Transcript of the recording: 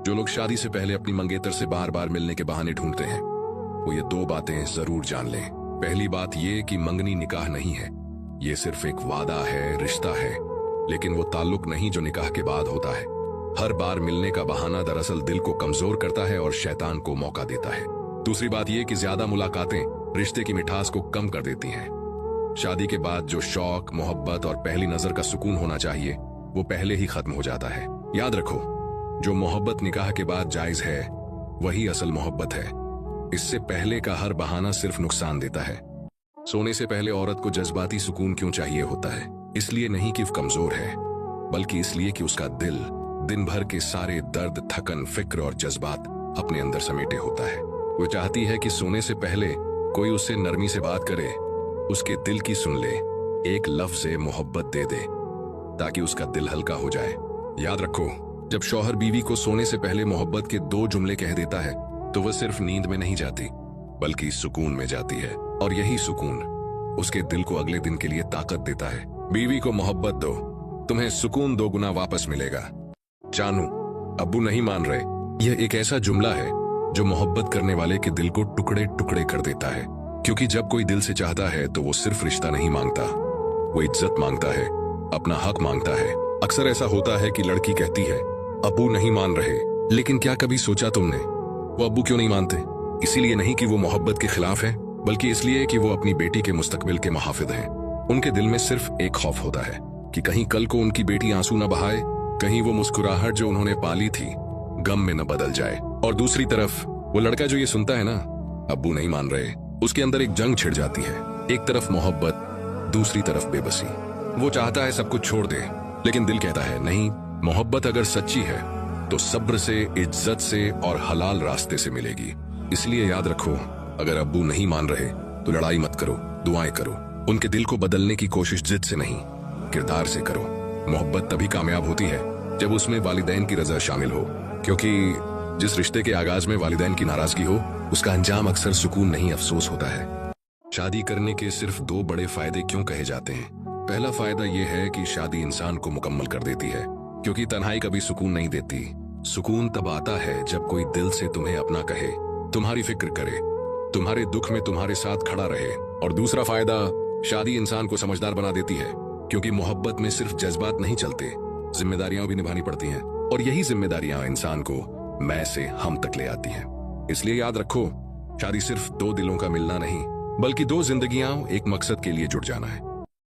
जो लोग शादी से पहले अपनी मंगेतर से बार बार मिलने के बहाने ढूंढते हैं वो ये दो बातें जरूर जान लें। पहली बात ये कि मंगनी निकाह नहीं है, ये सिर्फ एक वादा है, रिश्ता है, लेकिन वो ताल्लुक नहीं जो निकाह के बाद होता है। हर बार मिलने का बहाना दरअसल दिल को कमजोर करता है और शैतान को मौका देता है। दूसरी बात ये कि ज्यादा मुलाकातें रिश्ते की मिठास को कम कर देती हैं। शादी के बाद जो शौक, मोहब्बत और पहली नजर का सुकून होना चाहिए वो पहले ही खत्म हो जाता है। याद रखो, जो मोहब्बत निकाह के बाद जायज है वही असल मोहब्बत है। इससे पहले का हर बहाना सिर्फ नुकसान देता है। सोने से पहले औरत को जज्बाती सुकून क्यों चाहिए होता है? इसलिए नहीं कि वो कमजोर है, बल्कि इसलिए कि उसका दिल दिन भर के सारे दर्द, थकन, फिक्र और जज्बात अपने अंदर समेटे होता है। वो चाहती है कि सोने से पहले कोई उससे नरमी से बात करे, उसके दिल की सुन ले, एक लफ्ज़ मोहब्बत दे दे ताकि उसका दिल हल्का हो जाए। याद रखो, जब शौहर बीवी को सोने से पहले मोहब्बत के 2 जुमले कह देता है तो वह सिर्फ नींद में नहीं जाती बल्कि सुकून में जाती है, और यही सुकून उसके दिल को अगले दिन के लिए ताकत देता है। बीवी को मोहब्बत दो, तुम्हें सुकून 2 गुना वापस मिलेगा। जानू, अब्बू नहीं मान रहे, यह एक ऐसा जुमला है जो मोहब्बत करने वाले के दिल को टुकड़े टुकड़े कर देता है। क्योंकि जब कोई दिल से चाहता है तो वो सिर्फ रिश्ता नहीं मांगता, वो इज्जत मांगता है, अपना हक मांगता है। अक्सर ऐसा होता है कि लड़की कहती है अब्बू नहीं मान रहे, लेकिन क्या कभी सोचा तुमने वो अब्बू क्यों नहीं मानते? इसीलिए नहीं कि वो मोहब्बत के खिलाफ है, बल्कि इसलिए कि वो अपनी बेटी के मुस्तकबिल के मुहाफिज हैं। उनके दिल में सिर्फ एक खौफ होता है कि कहीं कल को उनकी बेटी आंसू न बहाए, कहीं वो मुस्कुराहट जो उन्होंने पाली थी गम में न बदल जाए। और दूसरी तरफ वो लड़का जो ये सुनता है ना, अब्बू नहीं मान रहे, उसके अंदर एक जंग छिड़ जाती है। एक तरफ मोहब्बत, दूसरी तरफ बेबसी। वो चाहता है सब कुछ छोड़ दे, लेकिन दिल कहता है नहीं, मोहब्बत अगर सच्ची है तो सब्र से, इज्जत से और हलाल रास्ते से मिलेगी। इसलिए याद रखो, अगर अब्बू नहीं मान रहे तो लड़ाई मत करो, दुआएं करो। उनके दिल को बदलने की कोशिश जिद से नहीं, किरदार से करो। मोहब्बत तभी कामयाब होती है जब उसमें वालिदैन की रजा शामिल हो, क्योंकि जिस रिश्ते के आगाज में वालिदैन की नाराजगी हो उसका अंजाम अक्सर सुकून नहीं, अफसोस होता है। शादी करने के सिर्फ 2 बड़े फायदे क्यों कहे जाते हैं? पहला फायदा यह है कि शादी इंसान को मुकम्मल कर देती है, क्योंकि तन्हाई कभी सुकून नहीं देती। सुकून तब आता है जब कोई दिल से तुम्हें अपना कहे, तुम्हारी फिक्र करे, तुम्हारे दुख में तुम्हारे साथ खड़ा रहे। और दूसरा फायदा, शादी इंसान को समझदार बना देती है, क्योंकि मोहब्बत में सिर्फ जज्बात नहीं चलते, जिम्मेदारियां भी निभानी पड़ती हैं, और यही जिम्मेदारियां इंसान को मैं से हम तक ले आती हैं। इसलिए याद रखो, शादी सिर्फ 2 दिलों का मिलना नहीं, बल्कि 2 जिंदगियां एक मकसद के लिए जुड़ जाना है।